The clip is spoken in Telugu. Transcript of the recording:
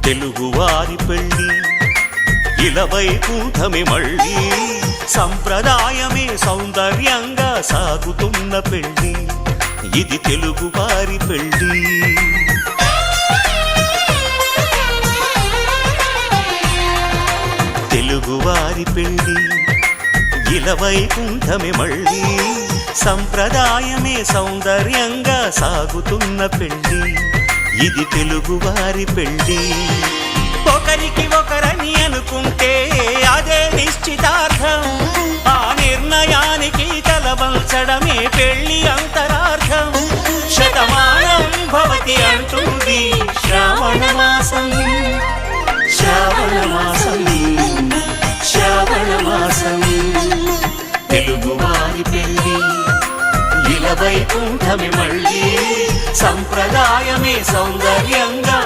తెలుగువారి పెళ్ళి ఇలవైకుంఠమే మళ్ళీ సంప్రదాయమే సౌందర్యంగా సాగుతున్న పెళ్ళి ఇది తెలుగువారి పెళ్ళి తెలుగువారి పెళ్ళి ఇలవైకుంఠమే మళ్ళీ సంప్రదాయమే సౌందర్యంగా సాగుతున్న పెళ్ళి ఇది తెలుగువారి పెళ్ళి ఒకరికి ఒకరని అనుకుంటే అదే నిశ్చితార్థం ఆ నిర్ణయానికి తలవంచడమే పెళ్ళి అంతరార్థం శతమానం భవతి అంటుంది శ్రావణ మాసం శ్రావణ మాసం శ్రావణ మాసం తెలుగువారి పెళ్ళి ఇలవైకుంఠమే మళ్ళీ సంప్రదాయమే సౌందర్యంగా